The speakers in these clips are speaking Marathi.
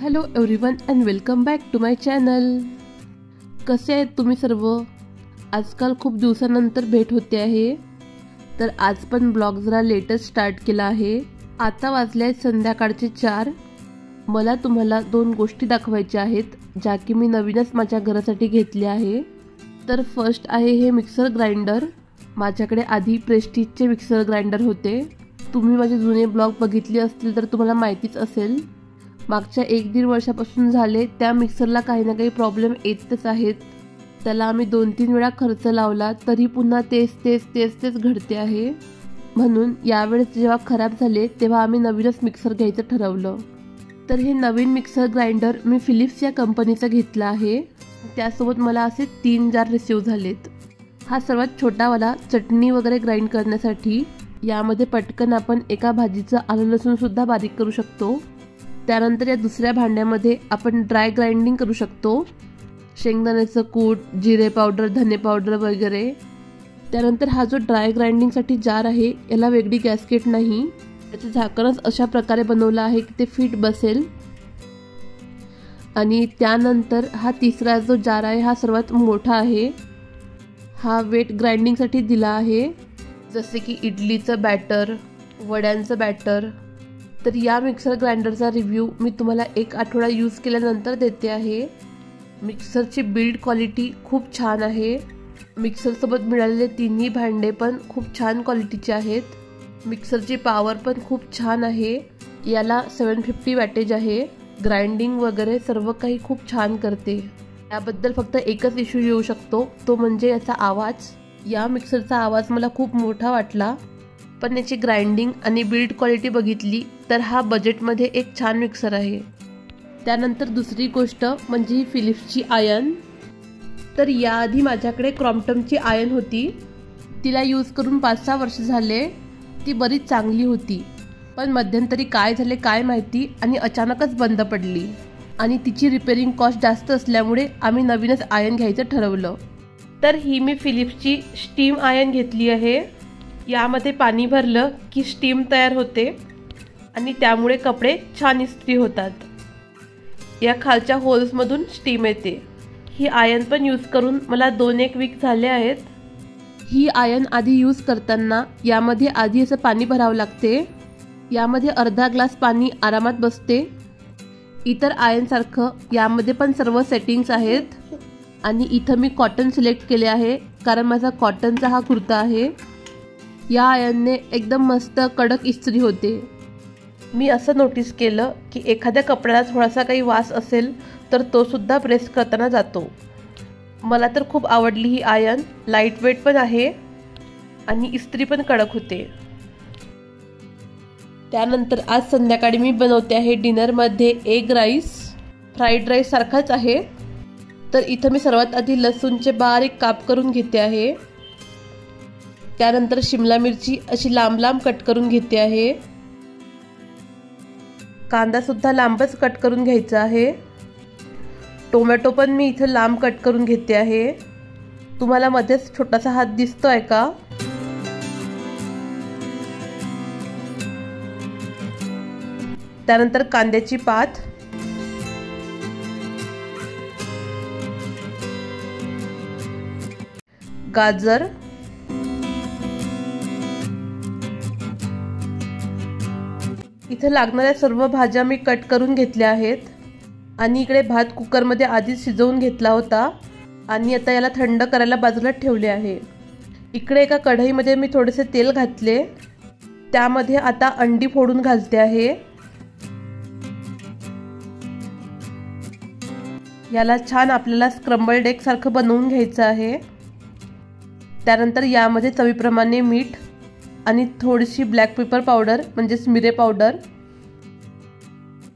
Hello everyone and welcome back to my channel. कसे आहेत तुम्ही सर्व? आजकाल खूप दिवसानंतर भेट होते आहे. तर आज पण ब्लॉग जरा लेटेस्ट स्टार्ट केला आहे. आता वाजले आहेत संध्याकाळचे 4. मला तुम्हाला 2 गोष्टी दाखवायच्या आहेत ज्या की मी नवीनच माझ्या घरासाठी घेतल्या आहे. तर फर्स्ट आहे हे मिक्सर ग्राइंडर. माझ्याकडे आधी प्रेस्टिजचे मिक्सर ग्राइंडर होते. तुम्ही माझे जुने ब्लॉग बघितले असतील तर तुम्हाला माहितीच असेल. मागच्या 1-1.5 वर्षापासून झाले त्या मिक्सरला काही ना काही प्रॉब्लेम येतच आहेत. त्याला आम्ही 2-3 वेळा खर्च लावला तरी पुन्हा तेच घडते आहे. म्हणून यावेळेस जेव्हा खराब झाले तेव्हा आम्ही नवीनच मिक्सर घ्यायचं ठरवलं. तर हे नवीन मिक्सर ग्राइंडर मी फिलिप्स या कंपनीचा घेतला आहे. त्यासोबत मला असे 3 जार रिसीव्ह झालेत. हा सर्वात छोटावाला चटणी वगैरे ग्राइंड करण्यासाठी. यामध्ये पटकन आपण एका भाजीचं आलं लसूण सुद्धा बारीक करू शकतो. त्यानंतर या दुसऱ्या भांड्यामध्ये आपण ड्राय ग्राइंडिंग करू शकतो. शेंगदाण्याचं कूट, जिरे पावडर, धने पावडर वगैरे. त्यानंतर हा जो ड्राय ग्राइंडिंगसाठी जार आहे याला वेगळी गॅसकेट नाही. त्याचं झाकणच अशा प्रकारे बनवलं आहे की ते फिट बसेल. आणि त्यानंतर हा तिसरा जो जार आहे हा सर्वात मोठा आहे. हा वेट ग्राइंडिंगसाठी दिला आहे, जसे की इडलीचं बॅटर, वड्यांचं बॅटर. तर या मिक्सर ग्राइंडरचा रिव्ह्यू मी तुम्हाला 1 आठवडा यूज केल्यानंतर देते आहे. मिक्सरची बिल्ड क्वालिटी खूप छान आहे. मिक्सरसोबत मिळालेले 3ही भांडे पण खूप छान क्वालिटीचे आहेत. मिक्सरची पॉवर पण खूप छान आहे. याला 750 वॅटेज आहे. ग्राइंडिंग वगैरे सर्व काही खूप छान करते. याबद्दल फक्त एकच इश्यू येऊ शकतो, तो म्हणजे याचा आवाज. या मिक्सरचा आवाज मला खूप मोठा वाटला. पण याची ग्राइंडिंग आणि बिल्ड क्वालिटी बघितली तर हा बजेटमध्ये एक छान मिक्सर आहे. त्यानंतर दुसरी गोष्ट म्हणजे ही फिलिप्सची आयर्न. तर याआधी माझ्याकडे क्रॉम्प्टनची आयर्न होती. तिला यूज करून 5-6 वर्ष झाले. ती बरीच चांगली होती. पण मध्यंतरी काय झाले काय माहिती आणि अचानकच बंद पडली. आणि तिची रिपेरिंग कॉस्ट जास्त असल्यामुळे आम्ही नवीनच आयर्न घ्यायचं ठरवलं. तर ही मी फिलिप्सची स्टीम आयर्न घेतली आहे. यामध्ये पाणी भरलं की स्टीम तयार होते आणि त्यामुळे कपडे छान इस्त्री होतात. या खालच्या होल्समधून स्टीम येते. ही आयर्न पण यूज करून मला 2-1 वीक झाले आहेत. ही आयर्न आधी यूज करताना यामध्ये आधी असं पाणी भरावं लागते. यामध्ये अर्धा ग्लास पाणी आरामात बसते. इतर आयर्नसारखं यामध्ये पण सर्व सेटिंग्स आहेत. आणि इथं मी कॉटन सिलेक्ट केले आहे कारण माझा कॉटनचा हा कुर्ता आहे. या आयर्नने एकदम मस्त कडक इस्त्री होते. मी असं नोटीस केलं की एखाद्या कपड्याला थोडासा काही वास असेल तर तो सुद्धा प्रेस करताना जातो. मला तर खूप आवडली ही आयर्न. लाईट वेट पण आहे आणि इस्त्री पण कडक होते. त्यानंतर आज संध्याकाळी मी बनवते आहे डिनरमध्ये एग राईस. फ्राईड राईस सारखाच आहे. तर इथं मी सर्वात आधी लसूणचे बारीक काप करून घेते आहे. त्यानंतर शिमला मिरची अशी लांब लांब कट करून घेते आहे. कांदा सुद्धा लांबच कट करून घ्यायचा आहे. टोमॅटो पण मी इथं लांब कट करून घेते आहे. तुम्हाला मध्येच छोटासा हात दिसतोय का? त्यानंतर कांद्याची पात, गाजर, इथे लागणाऱ्या सर्व भाज्या मी कट करून घेतल्या आहेत. आणि इकडे भात कुकरमध्ये आधीच शिजवून घेतला होता आणि आता याला थंड करायला बाजूला ठेवले आहे. इकडे एका कढईमध्ये मी थोडेसे तेल घातले. त्यामध्ये आता अंडी फोडून घालते आहे. याला छान आपल्याला स्क्रम्बल्ड एग सारखं बनवून घ्यायचं आहे. त्यानंतर यामध्ये चवीप्रमाणे मीठ आणि थोडीशी ब्लॅक पेपर पावडर म्हणजेच मिरे पावडर.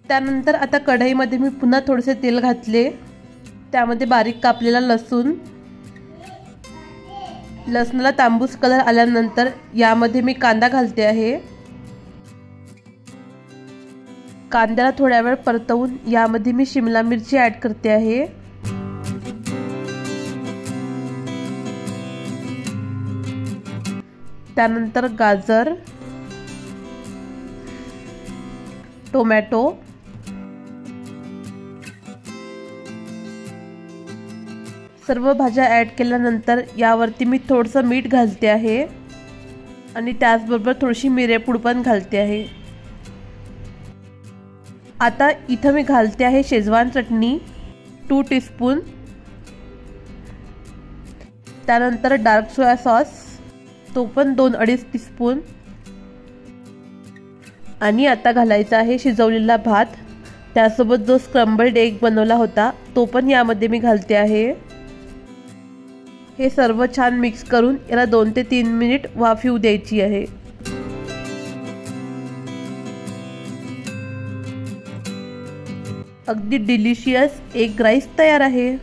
त्यानंतर आता कढईमध्ये मी पुन्हा थोडेसे तेल घातले. त्यामध्ये बारीक कापलेला लसूण. लसणाला तांबूस कलर आल्यानंतर यामध्ये मी कांदा घालते आहे. कांद्याला थोड्या वेळ परतवून यामध्ये मी शिमला मिरची ॲड करते आहे. त्यानंतर गाजर, टोमॅटो, सर्व भाज्या ॲड केल्यानंतर यावरती मी थोडंसं मीठ घालते आहे आणि त्याचबरोबर थोडीशी मिरेपूड पण घालते आहे। आता इथं मी घालते आहे शेजवान चटणी 2 टीस्पून, त्यानंतर डार्क सोया सॉस तो पण 2-2.5 टीस्पून, आणि आता घालायचा आहे शिजवलेला भात, त्यासोबत जो स्क्रम्बल्ड एग बनवला होता तो पण यामध्ये मी घालते आहे। हे सर्व छान मिक्स करून याला 2 ते 3 मिनिट वाफ येऊ द्यायची आहे। अगदी डिलिशियस एग राईस तयार आहे।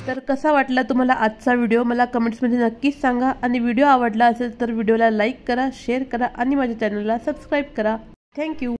तर कसा वाटला तुम्हाला आजचा व्हिडिओ मला कमेंट्समध्ये नक्कीच सांगा, आणि व्हिडिओ आवडला असेल तर व्हिडिओला लाईक करा, शेअर करा आणि माझ्या चॅनलला सबस्क्राईब करा। थँक्यू।